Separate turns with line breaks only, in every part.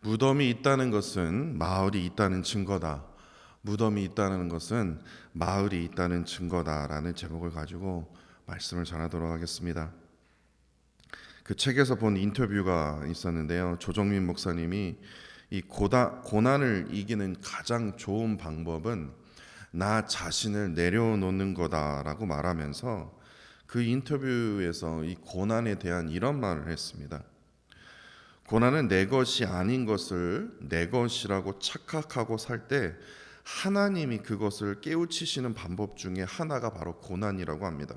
무덤이 있다는 것은 마을이 있다는 증거다. 무덤이 있다는 것은 마을이 있다는 증거다라는 제목을 가지고 말씀을 전하도록 하겠습니다. 그 책에서 본 인터뷰가 있었는데요. 조정민 목사님이 이 고난을 이기는 가장 좋은 방법은 나 자신을 내려놓는 거다라고 말하면서 그 인터뷰에서 이 고난에 대한 이런 말을 했습니다. 고난은 내 것이 아닌 것을 내 것이라고 착각하고 살 때 하나님이 그것을 깨우치시는 방법 중에 하나가 바로 고난이라고 합니다.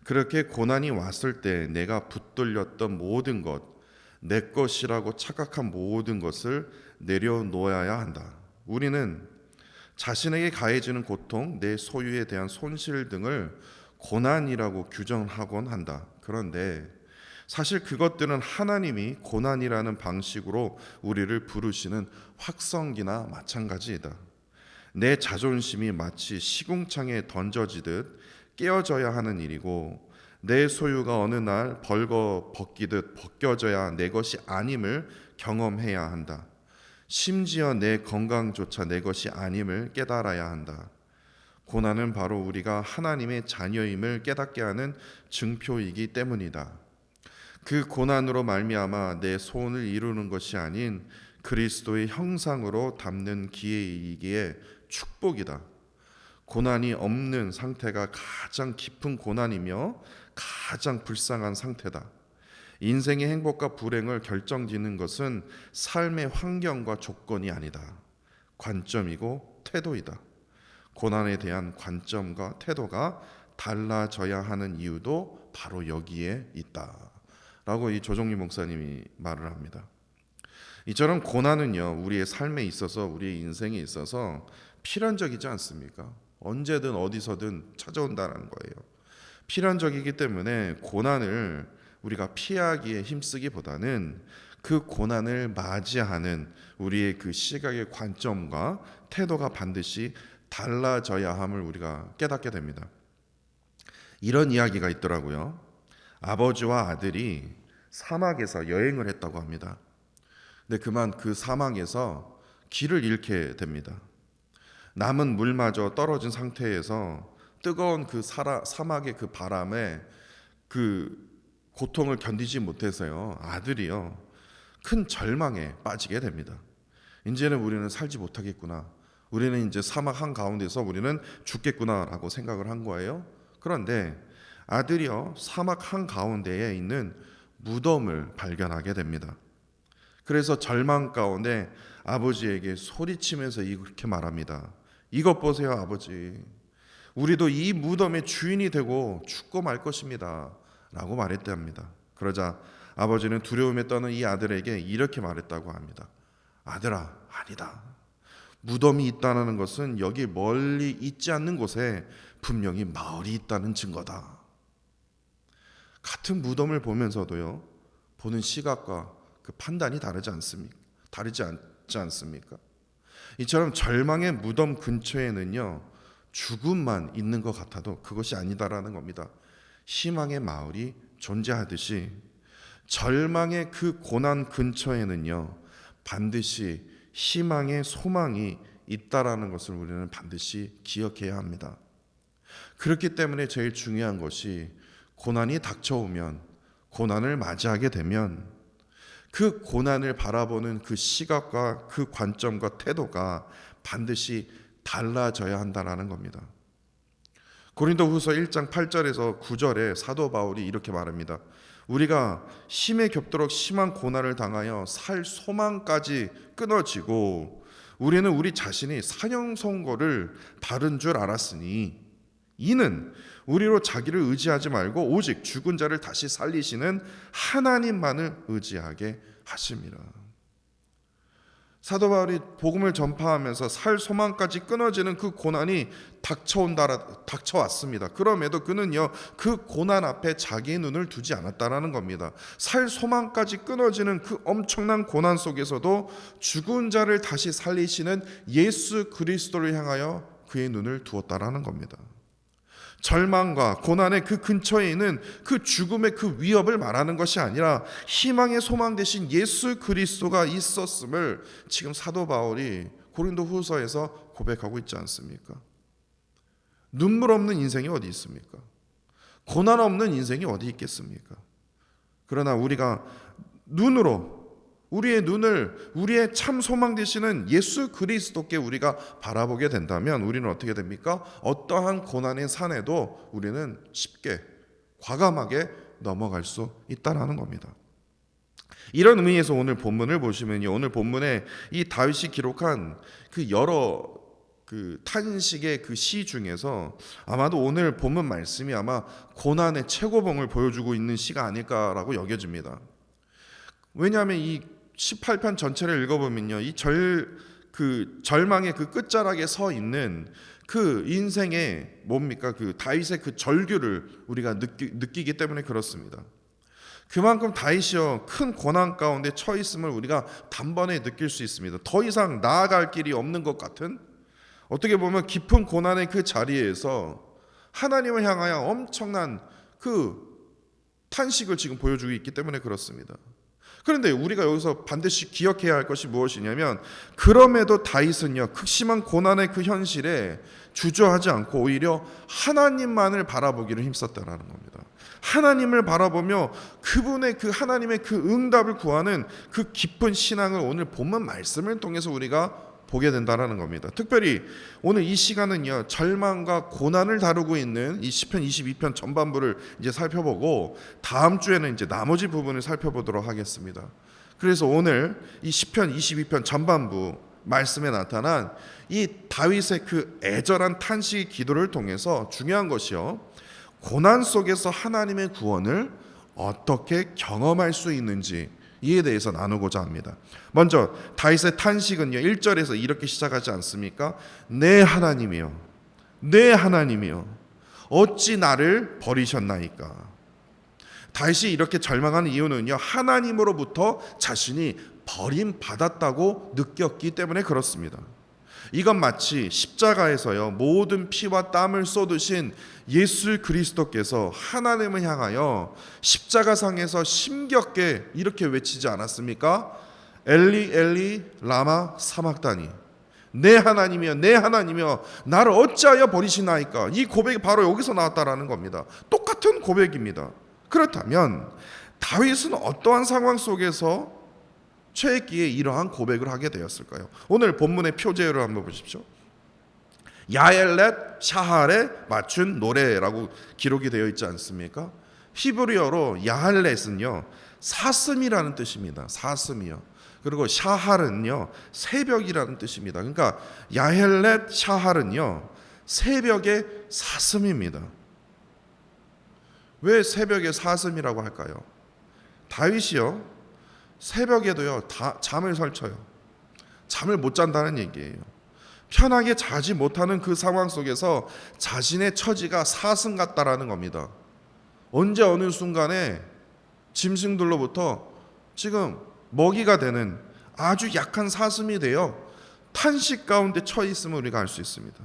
그렇게 고난이 왔을 때 내가 붙들렸던 모든 것, 내 것이라고 착각한 모든 것을 내려놓아야 한다. 우리는 자신에게 가해지는 고통, 내 소유에 대한 손실 등을 고난이라고 규정하곤 한다. 그런데 사실 그것들은 하나님이 고난이라는 방식으로 우리를 부르시는 확성기나 마찬가지이다. 내 자존심이 마치 시궁창에 던져지듯 깨어져야 하는 일이고, 내 소유가 어느 날 벌거 벗기듯 벗겨져야 내 것이 아님을 경험해야 한다. 심지어 내 건강조차 내 것이 아님을 깨달아야 한다. 고난은 바로 우리가 하나님의 자녀임을 깨닫게 하는 증표이기 때문이다. 그 고난으로 말미암아 내 소원을 이루는 것이 아닌 그리스도의 형상으로 담는 기회이기에 축복이다. 고난이 없는 상태가 가장 깊은 고난이며 가장 불쌍한 상태다. 인생의 행복과 불행을 결정짓는 것은 삶의 환경과 조건이 아니다. 관점이고 태도이다. 고난에 대한 관점과 태도가 달라져야 하는 이유도 바로 여기에 있다. 라고 이 조정리 목사님이 말을 합니다. 이처럼 고난은요, 우리의 삶에 있어서, 우리의 인생에 있어서 필연적이지 않습니까? 언제든 어디서든 찾아온다는 거예요. 필연적이기 때문에 고난을 우리가 피하기에 힘쓰기보다는 그 고난을 맞이하는 우리의 그 시각의 관점과 태도가 반드시 달라져야 함을 우리가 깨닫게 됩니다. 이런 이야기가 있더라고요. 아버지와 아들이 사막에서 여행을 했다고 합니다. 근데 그만 그 사막에서 길을 잃게 됩니다. 남은 물마저 떨어진 상태에서 뜨거운 그 사막의 그 바람에 그 고통을 견디지 못해서요, 아들이요, 큰 절망에 빠지게 됩니다. 이제는 우리는 살지 못하겠구나, 우리는 이제 사막 한가운데서 우리는 죽겠구나라고 생각을 한 거예요. 그런데 아들이요, 사막 한가운데에 있는 무덤을 발견하게 됩니다. 그래서 절망 가운데 아버지에게 소리치면서 이렇게 말합니다. 이것 보세요, 아버지. 우리도 이 무덤의 주인이 되고 죽고 말 것입니다. 라고 말했답니다. 그러자 아버지는 두려움에 떠는 이 아들에게 이렇게 말했다고 합니다. 아들아, 아니다. 무덤이 있다는 것은 여기 멀리 있지 않는 곳에 분명히 마을이 있다는 증거다. 같은 무덤을 보면서도요, 보는 시각과 그 판단이 다르지 않지 않습니까? 이처럼 절망의 무덤 근처에는요, 죽음만 있는 것 같아도 그것이 아니다라는 겁니다. 희망의 마을이 존재하듯이 절망의 그 고난 근처에는요, 반드시 희망의 소망이 있다라는 것을 우리는 반드시 기억해야 합니다. 그렇기 때문에 제일 중요한 것이 고난이 닥쳐오면, 고난을 맞이하게 되면 그 고난을 바라보는 그 시각과 그 관점과 태도가 반드시 달라져야 한다는 겁니다. 고린도후서 1장 8절에서 9절에 사도 바울이 이렇게 말합니다. 우리가 힘에 겹도록 심한 고난을 당하여 살 소망까지 끊어지고 우리는 우리 자신이 사형 선고를 받은 줄 알았으니 이는 우리로 자기를 의지하지 말고 오직 죽은 자를 다시 살리시는 하나님만을 의지하게 하심이라. 사도 바울이 복음을 전파하면서 살 소망까지 끊어지는 그 고난이 닥쳐왔습니다. 그럼에도 그는요, 그 고난 앞에 자기의 눈을 두지 않았다라는 겁니다. 살 소망까지 끊어지는 그 엄청난 고난 속에서도 죽은 자를 다시 살리시는 예수 그리스도를 향하여 그의 눈을 두었다라는 겁니다. 절망과 고난의 그 근처에 있는 그 죽음의 그 위협을 말하는 것이 아니라 희망의 소망 대신 예수 그리스도가 있었음을 지금 사도 바울이 고린도 후서에서 고백하고 있지 않습니까? 눈물 없는 인생이 어디 있습니까? 고난 없는 인생이 어디 있겠습니까? 그러나 우리가 우리의 눈을 우리의 참 소망 되시는 예수 그리스도께 우리가 바라보게 된다면 우리는 어떻게 됩니까? 어떠한 고난의 산에도 우리는 쉽게 과감하게 넘어갈 수 있다라는 겁니다. 이런 의미에서 오늘 본문을 보시면요, 오늘 본문에 이 다윗이 기록한 그 여러 그 탄식의 그 시 중에서 아마도 오늘 본문 말씀이 아마 고난의 최고봉을 보여주고 있는 시가 아닐까라고 여겨집니다. 왜냐하면 이 18편 전체를 읽어보면요, 이 절망의 그 끝자락에 서 있는 그 인생의 뭡니까? 그 다윗의 그 절규를 우리가 느끼기 때문에 그렇습니다. 그만큼 다윗이요, 큰 고난 가운데 처해 있음을 우리가 단번에 느낄 수 있습니다. 더 이상 나아갈 길이 없는 것 같은, 어떻게 보면 깊은 고난의 그 자리에서 하나님을 향하여 엄청난 그 탄식을 지금 보여주고 있기 때문에 그렇습니다. 그런데 우리가 여기서 반드시 기억해야 할 것이 무엇이냐면, 그럼에도 다윗은요, 극심한 고난의 그 현실에 주저하지 않고 오히려 하나님만을 바라보기를 힘썼다라는 겁니다. 하나님을 바라보며 그분의 그 하나님의 그 응답을 구하는 그 깊은 신앙을 오늘 본문 말씀을 통해서 우리가 보게 된다라는 겁니다. 특별히 오늘 이 시간은요, 절망과 고난을 다루고 있는 이 시편 22편 전반부를 이제 살펴보고 다음 주에는 이제 나머지 부분을 살펴보도록 하겠습니다. 그래서 오늘 이 시편 22편 전반부 말씀에 나타난 이 다윗의 그 애절한 탄식 기도를 통해서 중요한 것이요, 고난 속에서 하나님의 구원을 어떻게 경험할 수 있는지 이에 대해서 나누고자 합니다. 먼저 다윗의 탄식은요, 1절에서 이렇게 시작하지 않습니까? 내 하나님이여, 내 하나님이여, 어찌 나를 버리셨나이까. 다윗이 이렇게 절망하는 이유는요, 하나님으로부터 자신이 버림받았다고 느꼈기 때문에 그렇습니다. 이건 마치 십자가에서요, 모든 피와 땀을 쏟으신 예수 그리스도께서 하나님을 향하여 십자가상에서 심겹게 이렇게 외치지 않았습니까? 엘리 엘리 라마 사막다니, 내 하나님이여, 내 하나님이여, 나를 어찌하여 버리시나이까. 이 고백이 바로 여기서 나왔다라는 겁니다. 똑같은 고백입니다. 그렇다면 다윗은 어떠한 상황 속에서 처했기에 이러한 고백을 하게 되었을까요? 오늘 본문의 표제를 한번 보십시오. 야엘렛 샤할에 맞춘 노래라고 기록이 되어 있지 않습니까? 히브리어로 야할렛은요, 사슴이라는 뜻입니다. 사슴이요. 그리고 샤할은요, 새벽이라는 뜻입니다. 그러니까 야헬렛 샤할은요, 새벽의 사슴입니다. 왜 새벽의 사슴이라고 할까요? 다윗이요, 새벽에도요, 잠을 설쳐요. 잠을 못 잔다는 얘기예요. 편하게 자지 못하는 그 상황 속에서 자신의 처지가 사슴 같다라는 겁니다. 언제 어느 순간에 짐승들로부터 지금 먹이가 되는 아주 약한 사슴이 되어 탄식 가운데 처해 있음을 우리가 알 수 있습니다.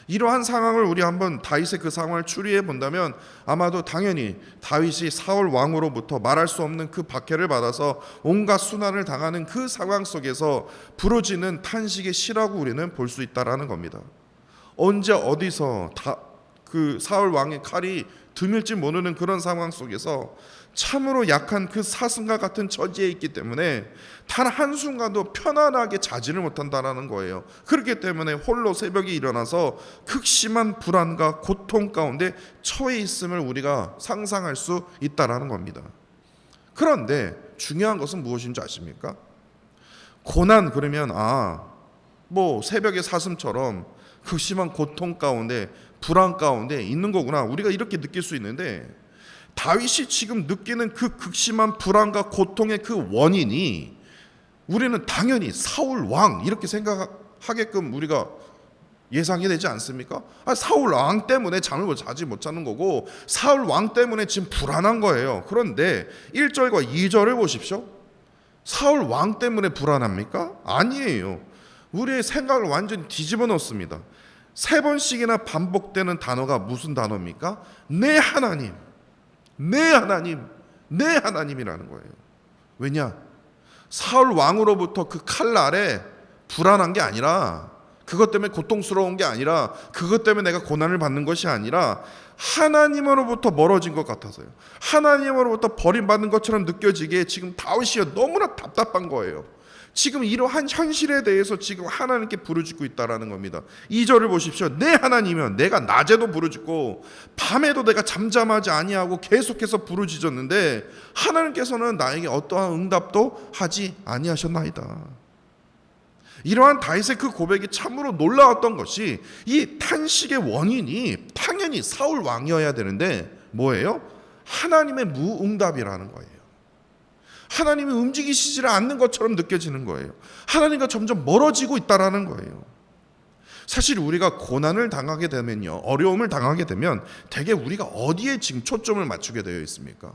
이러한 상황을 우리 한번 다윗의 그 상황을 추리해 본다면 아마도 당연히 다윗이 사울 왕으로부터 말할 수 없는 그 박해를 받아서 온갖 순환을 당하는 그 상황 속에서 부러지는 탄식의 시라고 우리는 볼 수 있다라는 겁니다. 언제 어디서 그 사울 왕의 칼이 드밀지 모르는 그런 상황 속에서 참으로 약한 그 사슴과 같은 처지에 있기 때문에 단 한순간도 편안하게 자지를 못한다는 거예요. 그렇기 때문에 홀로 새벽에 일어나서 극심한 불안과 고통 가운데 처해 있음을 우리가 상상할 수 있다는 겁니다. 그런데 중요한 것은 무엇인지 아십니까? 고난, 그러면 뭐 새벽의 사슴처럼 극심한 고통 가운데 불안 가운데 있는 거구나, 우리가 이렇게 느낄 수 있는데, 다윗이 지금 느끼는 그 극심한 불안과 고통의 그 원인이 우리는 당연히 사울 왕 이렇게 생각하게끔 우리가 예상이 되지 않습니까? 사울 왕 때문에 잠을 자지 못하는 거고 사울 왕 때문에 지금 불안한 거예요. 그런데 1절과 2절을 보십시오. 사울 왕 때문에 불안합니까? 아니에요. 우리의 생각을 완전히 뒤집어 놓습니다. 3번씩이나 반복되는 단어가 무슨 단어입니까? 내 하나님, 내 하나님, 내 하나님이라는 거예요. 왜냐? 사울 왕으로부터 그 칼날에 불안한 게 아니라, 그것 때문에 고통스러운 게 아니라, 그것 때문에 내가 고난을 받는 것이 아니라 하나님으로부터 멀어진 것 같아서요. 하나님으로부터 버림받는 것처럼 느껴지기에 지금 다윗이 너무나 답답한 거예요. 지금 이러한 현실에 대해서 지금 하나님께 부르짖고 있다라는 겁니다. 2절을 보십시오. 내 하나님이여, 내가 낮에도 부르짖고 밤에도 내가 잠잠하지 아니하고 계속해서 부르짖었는데 하나님께서는 나에게 어떠한 응답도 하지 아니하셨나이다. 이러한 다윗의 그 고백이 참으로 놀라웠던 것이, 이 탄식의 원인이 당연히 사울 왕이어야 되는데 뭐예요? 하나님의 무응답이라는 거예요. 하나님이 움직이시지 않는 것처럼 느껴지는 거예요. 하나님과 점점 멀어지고 있다라는 거예요. 사실 우리가 고난을 당하게 되면요, 어려움을 당하게 되면 대개 우리가 어디에 지금 초점을 맞추게 되어 있습니까?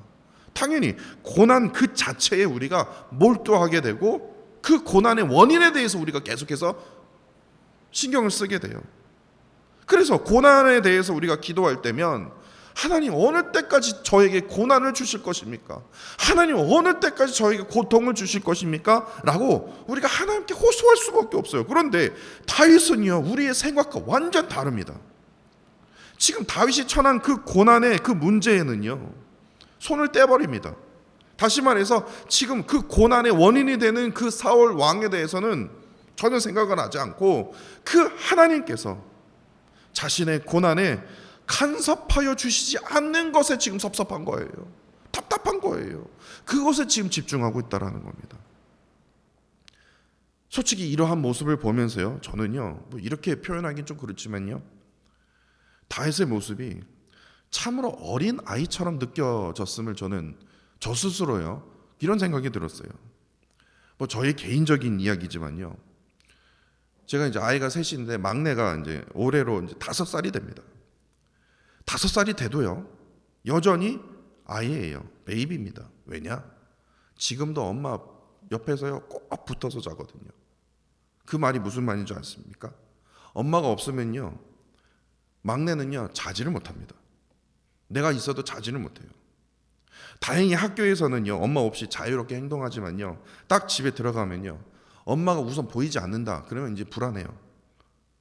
당연히 고난 그 자체에 우리가 몰두하게 되고, 그 고난의 원인에 대해서 우리가 계속해서 신경을 쓰게 돼요. 그래서 고난에 대해서 우리가 기도할 때면, 하나님 어느 때까지 저에게 고난을 주실 것입니까? 하나님 어느 때까지 저에게 고통을 주실 것입니까? 라고 우리가 하나님께 호소할 수밖에 없어요. 그런데 다윗은요, 우리의 생각과 완전 다릅니다. 지금 다윗이 처한 그 고난의 그 문제에는요, 손을 떼버립니다. 다시 말해서 지금 그 고난의 원인이 되는 그 사울 왕에 대해서는 전혀 생각을 하지 않고, 그 하나님께서 자신의 고난에 간섭하여 주시지 않는 것에 지금 섭섭한 거예요. 답답한 거예요. 그것에 지금 집중하고 있다는 겁니다. 솔직히 이러한 모습을 보면서요, 저는요, 뭐 이렇게 표현하기는 좀 그렇지만요, 다윗의 모습이 참으로 어린 아이처럼 느껴졌음을 저는 저 스스로요, 이런 생각이 들었어요. 뭐 저의 개인적인 이야기지만요, 제가 이제 아이가 셋인데 막내가 이제 올해로 이제 5살이 됩니다. 5살이 돼도요, 여전히 아이예요. 베이비입니다. 왜냐? 지금도 엄마 옆에서요 꼭 붙어서 자거든요. 그 말이 무슨 말인 줄 아십니까? 엄마가 없으면요, 막내는요 자지를 못합니다. 내가 있어도 자지를 못해요. 다행히 학교에서는요 엄마 없이 자유롭게 행동하지만요, 딱 집에 들어가면요 엄마가 우선 보이지 않는다 그러면 이제 불안해요.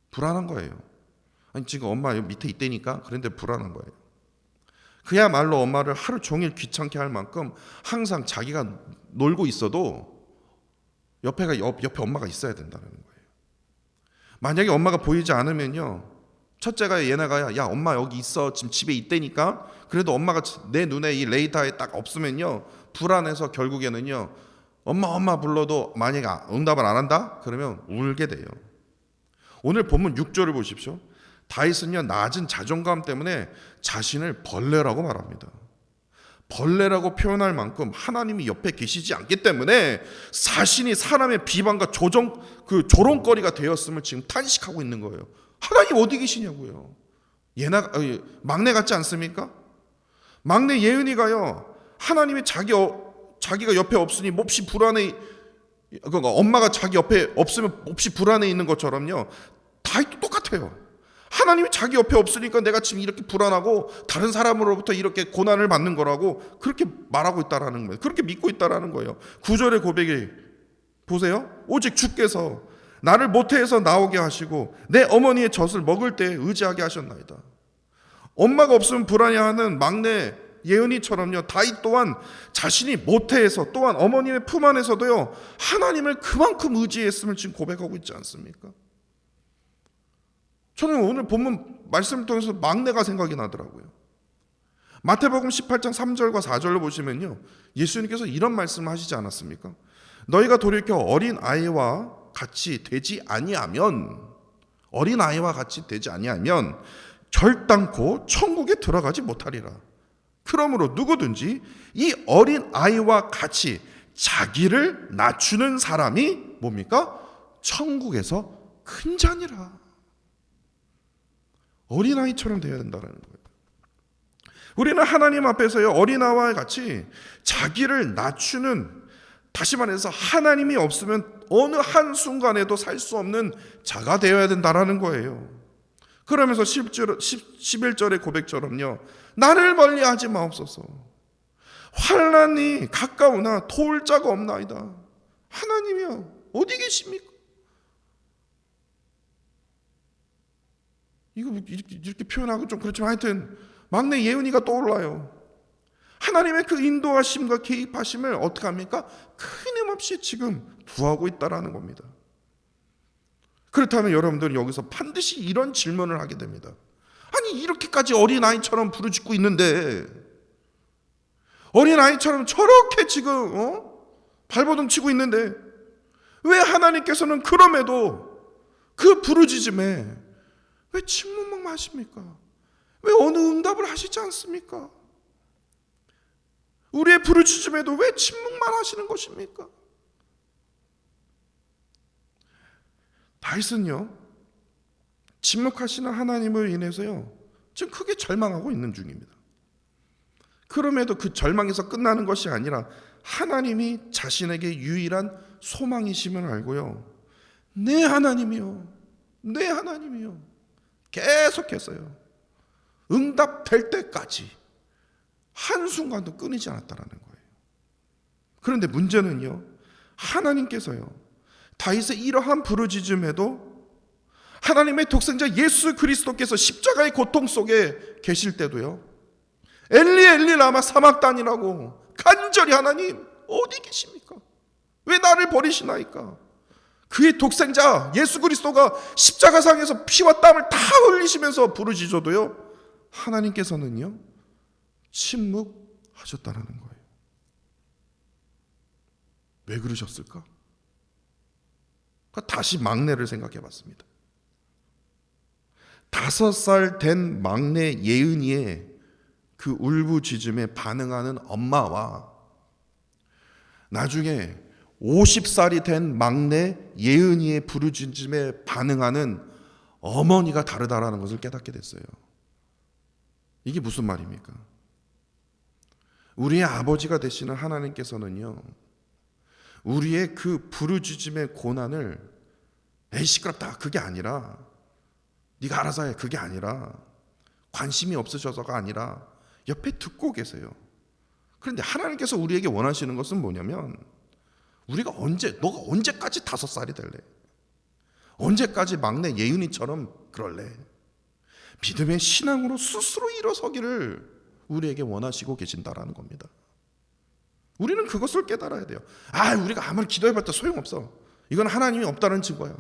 불안한 거예요. 아니 지금 엄마 여기 밑에 있다니까, 그런데 불안한 거예요. 그야말로 엄마를 하루 종일 귀찮게 할 만큼 항상 자기가 놀고 있어도 옆에 엄마가 있어야 된다는 거예요. 만약에 엄마가 보이지 않으면요, 첫째가 얘네가 야 엄마 여기 있어, 지금 집에 있다니까, 그래도 엄마가 내 눈에 이 레이더에 딱 없으면요 불안해서 결국에는요 엄마 불러도 만약에 응답을 안 한다? 그러면 울게 돼요. 오늘 본문 6절을 보십시오. 다윗은요 낮은 자존감 때문에 자신을 벌레라고 말합니다. 벌레라고 표현할 만큼 하나님이 옆에 계시지 않기 때문에 자신이 사람의 비방과 조롱거리가 되었음을 지금 탄식하고 있는 거예요. 하나님 어디 계시냐고요. 막내 같지 않습니까? 막내 예은이가요, 하나님이 자기가 옆에 없으니 몹시 불안해, 그러니까 엄마가 자기 옆에 없으면 몹시 불안해 있는 것처럼요, 다윗도 똑같아요. 하나님이 자기 옆에 없으니까 내가 지금 이렇게 불안하고 다른 사람으로부터 이렇게 고난을 받는 거라고 그렇게 말하고 있다라는 거예요. 그렇게 믿고 있다라는 거예요. 9절의 고백이 보세요. 오직 주께서 나를 모태에서 나오게 하시고 내 어머니의 젖을 먹을 때 의지하게 하셨나이다. 엄마가 없으면 불안해하는 막내 예은이처럼요, 다윗 또한 자신이 모태에서 또한 어머님의 품 안에서도요 하나님을 그만큼 의지했음을 지금 고백하고 있지 않습니까? 저는 오늘 본문 말씀을 통해서 막내가 생각이 나더라고요. 마태복음 18장 3절과 4절로 보시면요, 예수님께서 이런 말씀을 하시지 않았습니까? 너희가 돌이켜 어린 아이와 같이 되지 아니하면 결단코 천국에 들어가지 못하리라. 그러므로 누구든지 이 어린 아이와 같이 자기를 낮추는 사람이 뭡니까? 천국에서 큰 자니라. 어린아이처럼 되어야 된다는 거예요. 우리는 하나님 앞에서요 어린아이와 같이 자기를 낮추는, 다시 말해서 하나님이 없으면 어느 한순간에도 살 수 없는 자가 되어야 된다는 거예요. 그러면서 11절의 고백처럼요, 나를 멀리하지 마옵소서. 환난이 가까우나 도울 자가 없나이다. 하나님이여 어디 계십니까? 이거 이렇게 표현하고 좀 그렇지만 하여튼 막내 예은이가 떠올라요. 하나님의 그 인도하심과 개입하심을 어떻게 합니까? 끊임없이 지금 구하고 있다라는 겁니다. 그렇다면 여러분들 여기서 반드시 이런 질문을 하게 됩니다. 아니 이렇게까지 어린아이처럼 부르짖고 있는데, 어린아이처럼 저렇게 지금 발버둥 치고 있는데 왜 하나님께서는 그럼에도 그 부르짖음에 왜 침묵만 하십니까? 왜 어느 응답을 하시지 않습니까? 우리의 부르짖음에도 왜 침묵만 하시는 것입니까? 다윗은요, 침묵하시는 하나님을 인해서요 지금 크게 절망하고 있는 중입니다. 그럼에도 그 절망에서 끝나는 것이 아니라 하나님이 자신에게 유일한 소망이심을 알고요, 내 하나님이요, 내 하나님이요, 계속해서요 응답될 때까지 한순간도 끊이지 않았다라는 거예요. 그런데 문제는요, 하나님께서요 다윗의 이러한 부르짖음에도 하나님의 독생자 예수 그리스도께서 십자가의 고통 속에 계실 때도요, 엘리 엘리 라마 사막단이라고 간절히 하나님 어디 계십니까? 왜 나를 버리시나이까? 그의 독생자 예수 그리스도가 십자가상에서 피와 땀을 다 흘리시면서 부르짖어도요, 하나님께서는요 침묵하셨다는 거예요. 왜 그러셨을까? 다시 막내를 생각해 봤습니다. 5살 된 막내 예은이의 그 울부짖음에 반응하는 엄마와 나중에 50살이 된 막내 예은이의 부르짖음에 반응하는 어머니가 다르다라는 것을 깨닫게 됐어요. 이게 무슨 말입니까? 우리의 아버지가 되시는 하나님께서는요, 우리의 그 부르짖음의 고난을 에이 시끄럽다 그게 아니라, 네가 알아서 해 그게 아니라, 관심이 없으셔서가 아니라 옆에 듣고 계세요. 그런데 하나님께서 우리에게 원하시는 것은 뭐냐면, 우리가 너가 언제까지 5살이 될래? 언제까지 막내 예은이처럼 그럴래? 믿음의 신앙으로 스스로 일어서기를 우리에게 원하시고 계신다라는 겁니다. 우리는 그것을 깨달아야 돼요. 우리가 아무리 기도해봤자 소용없어, 이건 하나님이 없다는 증거야.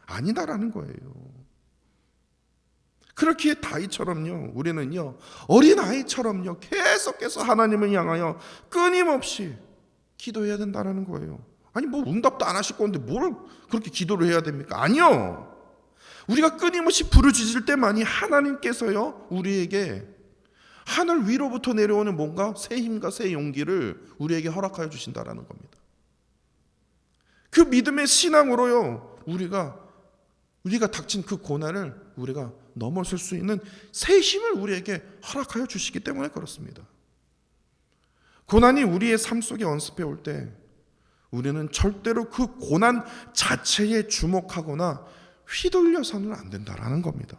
아니다라는 거예요. 그렇기에 다윗처럼요, 우리는요 어린아이처럼요 계속해서 하나님을 향하여 끊임없이 기도해야 된다는 거예요. 아니 뭐 응답도 안 하실 건데 뭘 그렇게 기도를 해야 됩니까? 아니요, 우리가 끊임없이 부르짖을 때만이 하나님께서요 우리에게 하늘 위로부터 내려오는 뭔가 새 힘과 새 용기를 우리에게 허락하여 주신다라는 겁니다. 그 믿음의 신앙으로요 우리가 닥친 그 고난을 우리가 넘어설 수 있는 새 힘을 우리에게 허락하여 주시기 때문에 그렇습니다. 고난이 우리의 삶 속에 언습해 올 때 우리는 절대로 그 고난 자체에 주목하거나 휘둘려서는 안 된다라는 겁니다.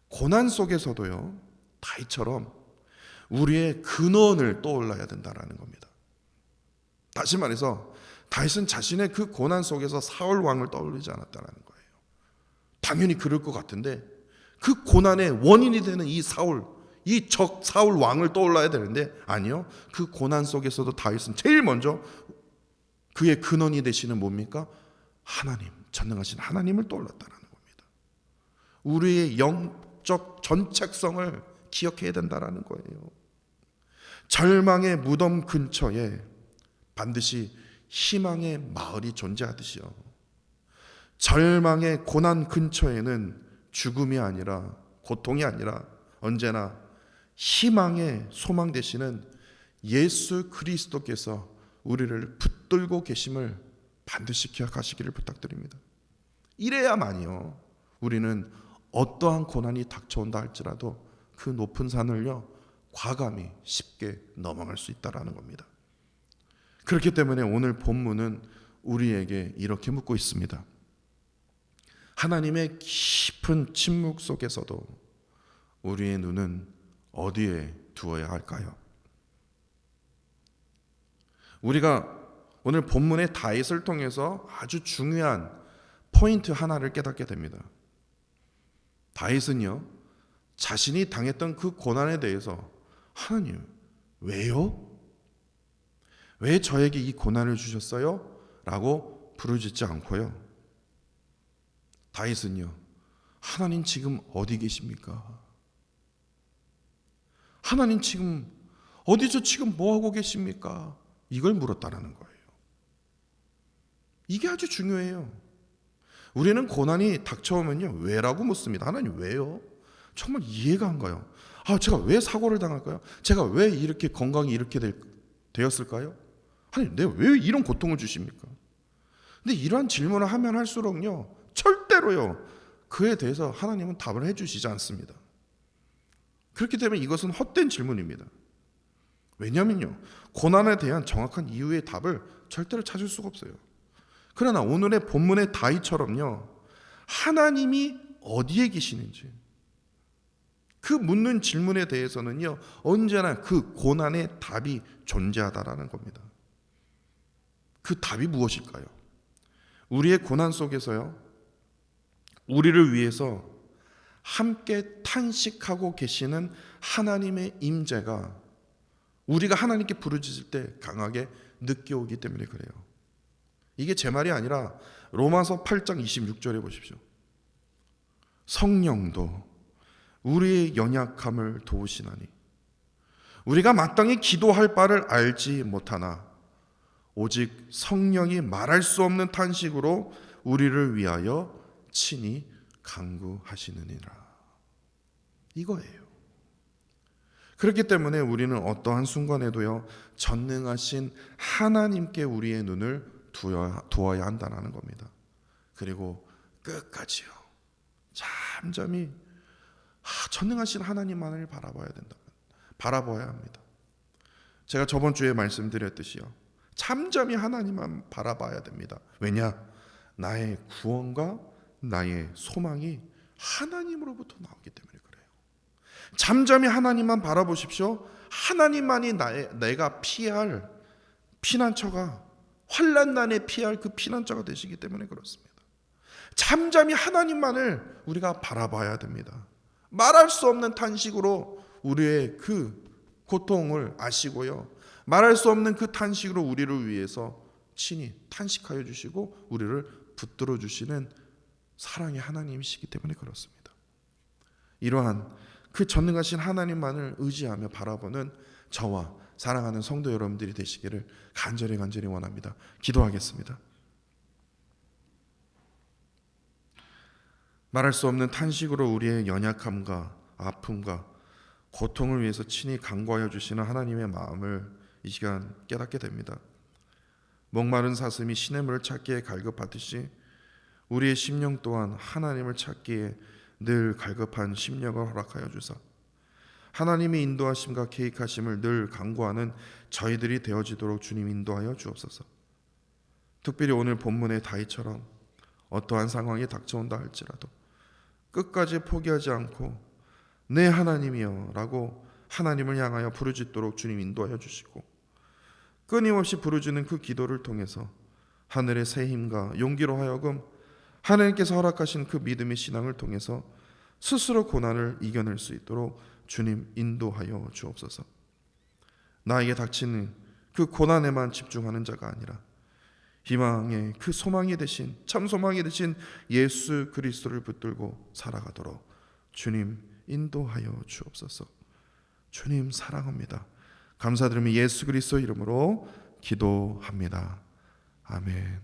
고난 속에서도요 다윗처럼 우리의 근원을 떠올라야 된다라는 겁니다. 다시 말해서 다윗은 자신의 그 고난 속에서 사울 왕을 떠올리지 않았다는 거예요. 당연히 그럴 것 같은데 그 고난의 원인이 되는 이 적 사울 왕을 떠올라야 되는데 아니요, 그 고난 속에서도 다윗은 제일 먼저 그의 근원이 되시는 뭡니까? 하나님, 전능하신 하나님을 떠올랐다는 겁니다. 우리의 영적 전책성을 기억해야 된다는 거예요. 절망의 무덤 근처에 반드시 희망의 마을이 존재하듯이요, 절망의 고난 근처에는 죽음이 아니라, 고통이 아니라 언제나 희망의 소망 되시는 예수 그리스도께서 우리를 붙들고 계심을 반드시 기억하시기를 부탁드립니다. 이래야만요 우리는 어떠한 고난이 닥쳐온다 할지라도 그 높은 산을요 과감히 쉽게 넘어갈 수 있다라는 겁니다. 그렇기 때문에 오늘 본문은 우리에게 이렇게 묻고 있습니다. 하나님의 깊은 침묵 속에서도 우리의 눈은 어디에 두어야 할까요? 우리가 오늘 본문의 다윗을 통해서 아주 중요한 포인트 하나를 깨닫게 됩니다. 다윗은요, 자신이 당했던 그 고난에 대해서 하나님, 왜요? 왜 저에게 이 고난을 주셨어요? 라고 부르짖지 않고요. 다윗은요, 하나님 지금 어디 계십니까? 하나님 지금 어디서 지금 뭐 하고 계십니까? 이걸 물었다라는 거예요. 이게 아주 중요해요. 우리는 고난이 닥쳐오면요, 왜라고 묻습니다. 하나님 왜요? 정말 이해가 안 가요. 제가 왜 사고를 당할까요? 제가 왜 이렇게 건강이 이렇게 되었을까요? 하나님, 내가 왜 이런 고통을 주십니까? 근데 이러한 질문을 하면 할수록요, 절대로요, 그에 대해서 하나님은 답을 해주시지 않습니다. 그렇기 때문에 이것은 헛된 질문입니다. 왜냐면요, 고난에 대한 정확한 이유의 답을 절대로 찾을 수가 없어요. 그러나 오늘의 본문의 다윗처럼요, 하나님이 어디에 계시는지 그 묻는 질문에 대해서는요, 언제나 그 고난의 답이 존재하다라는 겁니다. 그 답이 무엇일까요? 우리의 고난 속에서요, 우리를 위해서 함께 탄식하고 계시는 하나님의 임재가 우리가 하나님께 부르짖을 때 강하게 느껴오기 때문에 그래요. 이게 제 말이 아니라 로마서 8장 26절에 보십시오. 성령도 우리의 연약함을 도우시나니 우리가 마땅히 기도할 바를 알지 못하나 오직 성령이 말할 수 없는 탄식으로 우리를 위하여 친히 간구하시느니라. 이거예요. 그렇기 때문에 우리는 어떠한 순간에도요, 전능하신 하나님께 우리의 눈을 두어야 한다는 겁니다. 그리고 끝까지요, 잠잠히 전능하신 하나님만을 바라봐야 합니다. 제가 저번 주에 말씀드렸듯이요, 잠잠히 하나님만 바라봐야 됩니다. 왜냐? 나의 구원과 나의 소망이 하나님으로부터 나오기 때문에 그래요. 잠잠히 하나님만 바라보십시오. 하나님만이 내가 피할 피난처가, 환난난에 피할 그 피난처가 되시기 때문에 그렇습니다. 잠잠히 하나님만을 우리가 바라봐야 됩니다. 말할 수 없는 탄식으로 우리의 그 고통을 아시고요, 말할 수 없는 그 탄식으로 우리를 위해서 친히 탄식하여 주시고 우리를 붙들어 주시는 사랑의 하나님이시기 때문에 그렇습니다. 이러한 그 전능하신 하나님만을 의지하며 바라보는 저와 사랑하는 성도 여러분들이 되시기를 간절히 원합니다. 기도하겠습니다. 말할 수 없는 탄식으로 우리의 연약함과 아픔과 고통을 위해서 친히 간구하여 주시는 하나님의 마음을 이 시간 깨닫게 됩니다. 목마른 사슴이 시냇물을 찾기에 갈급하듯이 우리의 심령 또한 하나님을 찾기에 늘 갈급한 심령을 허락하여 주사 하나님의 인도하심과 계획하심을 늘 간구하는 저희들이 되어지도록 주님 인도하여 주옵소서. 특별히 오늘 본문의 다윗처럼 어떠한 상황이 닥쳐온다 할지라도 끝까지 포기하지 않고 내 하나님이여 라고 하나님을 향하여 부르짖도록 주님 인도하여 주시고, 끊임없이 부르짖는 그 기도를 통해서 하늘의 새 힘과 용기로 하여금 하나님께서 허락하신 그 믿음의 신앙을 통해서 스스로 고난을 이겨낼 수 있도록 주님 인도하여 주옵소서. 나에게 닥치는 그 고난에만 집중하는 자가 아니라 희망의 그 소망이 되신, 참 소망이 되신 예수 그리스도를 붙들고 살아가도록 주님 인도하여 주옵소서. 주님 사랑합니다. 감사드리며 예수 그리스도 이름으로 기도합니다. 아멘.